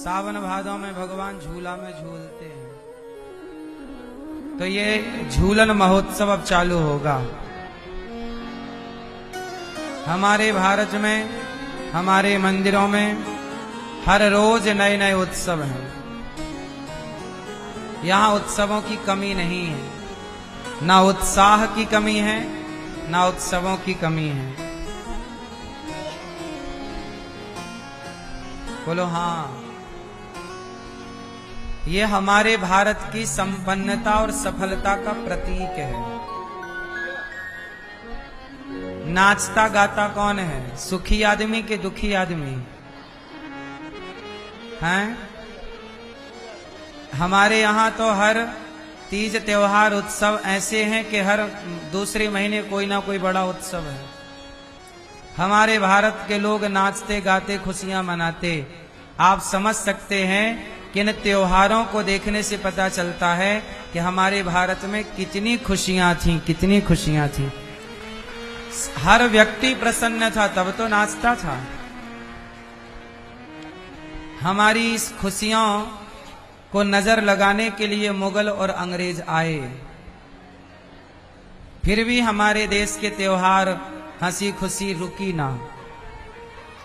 सावन भादों में भगवान झूला में झूलते हैं। तो ये झूलन महोत्सव अब चालू होगा हमारे भारत में। हमारे मंदिरों में हर रोज नए नए उत्सव हैं। यहाँ उत्सवों की कमी नहीं है, ना उत्साह की कमी है, ना उत्सवों की कमी है। बोलो हाँ। ये हमारे भारत की संपन्नता और सफलता का प्रतीक है। नाचता गाता कौन है? सुखी आदमी के दुखी आदमी हैं? हमारे यहाँ तो हर तीज त्योहार उत्सव ऐसे हैं कि हर दूसरे महीने कोई ना कोई बड़ा उत्सव है। हमारे भारत के लोग नाचते गाते खुशियां मनाते। आप समझ सकते हैं कि इन त्योहारों को देखने से पता चलता है कि हमारे भारत में कितनी खुशियां थीं, कितनी खुशियां थीं। हर व्यक्ति प्रसन्न था, तब तो नाचता था। हमारी इस खुशियों को नजर लगाने के लिए मुगल और अंग्रेज आए, फिर भी हमारे देश के त्योहार हंसी खुशी रुकी ना।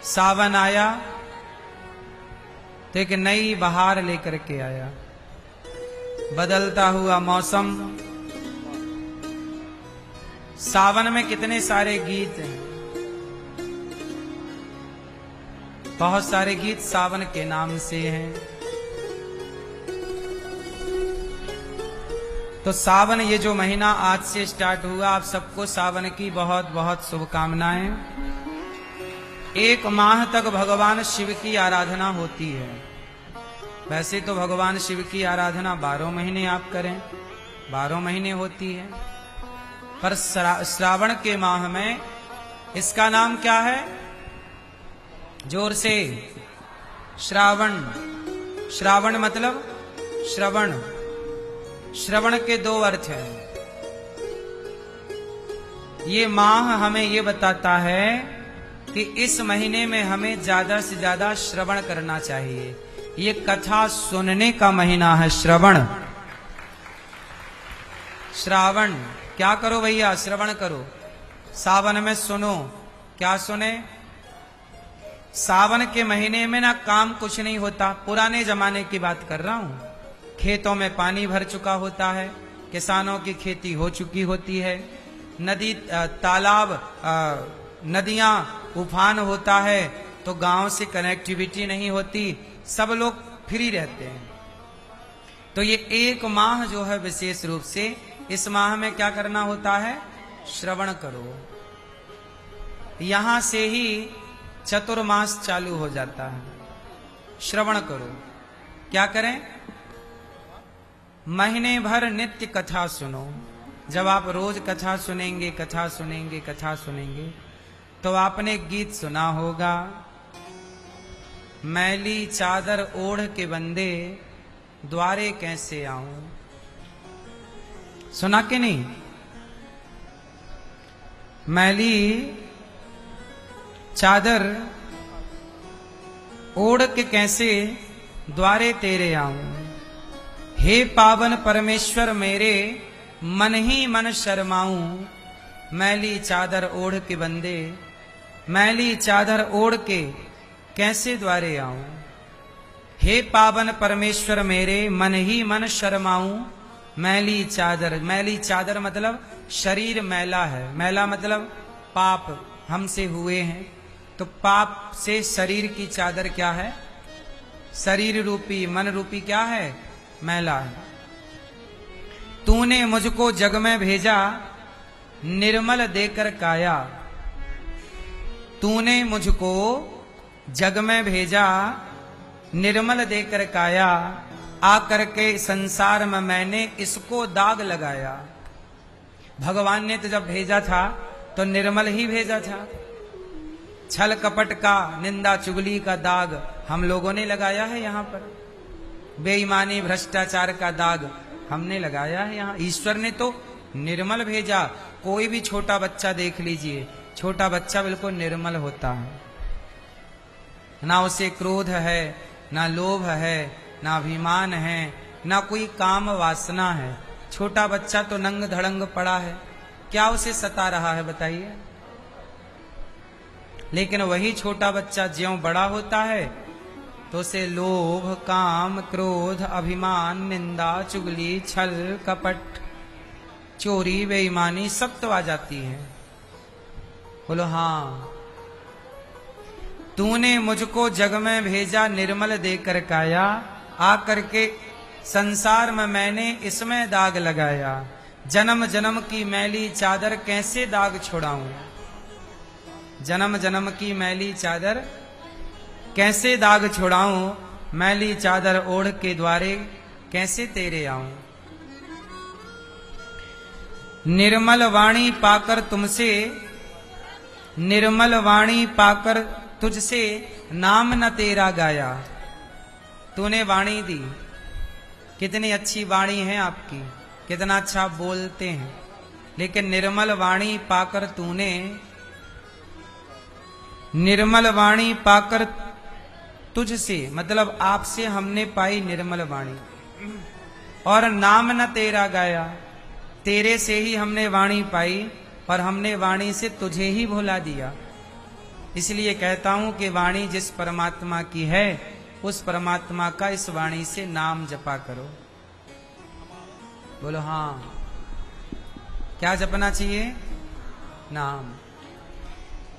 सावन आया तो एक नई बहार लेकर के आया। बदलता हुआ मौसम। सावन में कितने सारे गीत हैं, बहुत सारे गीत सावन के नाम से हैं। तो सावन ये जो महीना आज से स्टार्ट हुआ, आप सबको सावन की बहुत बहुत शुभकामनाएं। एक माह तक भगवान शिव की आराधना होती है। वैसे तो भगवान शिव की आराधना 12 महीने आप करें, 12 महीने होती है, पर श्रावण के माह में इसका नाम क्या है? जोर से, श्रावण। श्रावण मतलब श्रवण। श्रवण के 2 अर्थ हैं। ये माह हमें ये बताता है कि इस महीने में हमें ज्यादा से ज्यादा श्रवण करना चाहिए। ये कथा सुनने का महीना है, श्रवण। श्रावण क्या करो भैया? श्रवण करो। सावन में सुनो। क्या सुने? सावन के महीने में ना काम कुछ नहीं होता। पुराने जमाने की बात कर रहा हूं। खेतों में पानी भर चुका होता है, किसानों की खेती हो चुकी होती है, नदी तालाब नदियां उफान होता है, तो गांव से कनेक्टिविटी नहीं होती, सब लोग फ्री रहते हैं। तो ये एक माह जो है विशेष रूप से, इस माह में क्या करना होता है? श्रवण करो। यहां से ही चतुर्मास चालू हो जाता है। श्रवण करो। क्या करें? महीने भर नित्य कथा सुनो। जब आप रोज कथा सुनेंगे, कथा सुनेंगे, कथा सुनेंगे, तो आपने गीत सुना होगा, मैली चादर ओढ़ के बंदे द्वारे कैसे आऊं। सुना कि नहीं? मैली चादर ओढ़ के कैसे द्वारे तेरे आऊं। हे पावन परमेश्वर मेरे, मन ही मन शर्माऊं। मैली चादर ओढ़ के बंदे, मैली चादर ओढ़ के कैसे द्वारे आऊं। हे पावन परमेश्वर मेरे, मन ही मन शर्माऊं। मैली चादर। मैली चादर मतलब शरीर मैला है। मैला मतलब पाप हमसे हुए हैं, तो पाप से शरीर की चादर क्या है? शरीर रूपी, मन रूपी क्या है? मैला है। तूने मुझको जग में भेजा, निर्मल देकर काया। तूने मुझको जग में भेजा, निर्मल देकर काया। आकर के संसार में मैंने इसको दाग लगाया। भगवान ने तो जब भेजा था तो निर्मल ही भेजा था। छल कपट का, निंदा चुगली का दाग हम लोगों ने लगाया है यहाँ पर। बेईमानी भ्रष्टाचार का दाग हमने लगाया है यहाँ। ईश्वर ने तो निर्मल भेजा। कोई भी छोटा बच्चा देख लीजिए, छोटा बच्चा बिल्कुल निर्मल होता है, ना उसे क्रोध है, ना लोभ है, ना अभिमान है, ना कोई काम वासना है। छोटा बच्चा तो नंग धड़ंग पड़ा है, क्या उसे सता रहा है बताइए? लेकिन वही छोटा बच्चा ज्यों बड़ा होता है तो उसे लोभ, काम, क्रोध, अभिमान, निंदा, चुगली, छल, कपट, चोरी, बेईमानी सब तो आ जाती है। बोलो हाँ। तूने मुझको जग में भेजा निर्मल देकर काया, आकर के संसार में मैंने इसमें दाग लगाया। जन्म जन्म की मैली चादर कैसे दाग छुड़ाऊं, जन्म जन्म की मैली चादर कैसे दाग छुड़ाऊं, मैली चादर ओढ़ के द्वारे कैसे तेरे आऊं। निर्मल वाणी पाकर तुमसे, निर्मल वाणी पाकर तुझसे नाम न तेरा गाया। तूने वाणी दी, कितनी अच्छी वाणी है आपकी, कितना अच्छा बोलते हैं, लेकिन निर्मल वाणी पाकर तूने, निर्मल वाणी पाकर तुझसे मतलब आपसे हमने पाई निर्मल वाणी, और नाम न तेरा गाया। तेरे से ही हमने वाणी पाई और हमने वाणी से तुझे ही भुला दिया। इसलिए कहता हूं कि वाणी जिस परमात्मा की है उस परमात्मा का इस वाणी से नाम जपा करो। बोलो हाँ। क्या जपना चाहिए? नाम।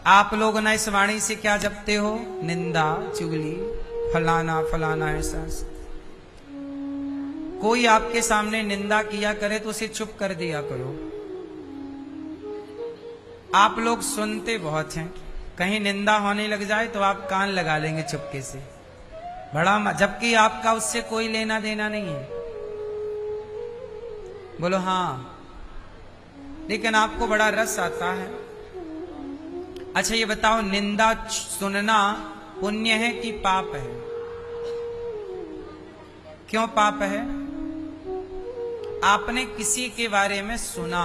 आप लोग ना इस वाणी से क्या जपते हो? निंदा, चुगली, फलाना फलाना ऐसा। कोई आपके सामने निंदा किया करे तो उसे चुप कर दिया करो। आप लोग सुनते बहुत हैं, कहीं निंदा होने लग जाए तो आप कान लगा लेंगे चुपके से, बड़ा, जबकि आपका उससे कोई लेना देना नहीं है। बोलो हाँ। लेकिन आपको बड़ा रस आता है। अच्छा ये बताओ, निंदा सुनना पुण्य है कि पाप है? क्यों पाप है? आपने किसी के बारे में सुना,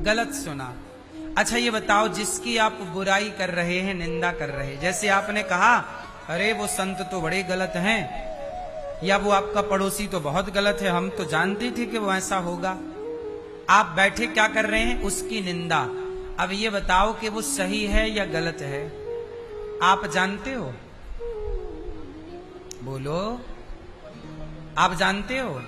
गलत सुना। अच्छा ये बताओ, जिसकी आप बुराई कर रहे हैं, निंदा कर रहे हैं, जैसे आपने कहा अरे वो संत तो बड़े गलत हैं, या वो आपका पड़ोसी तो बहुत गलत है, हम तो जानते थे कि वो ऐसा होगा। आप बैठे क्या कर रहे हैं? उसकी निंदा। अब ये बताओ कि वो सही है या गलत है? आप जानते हो? बोलो, आप जानते हो?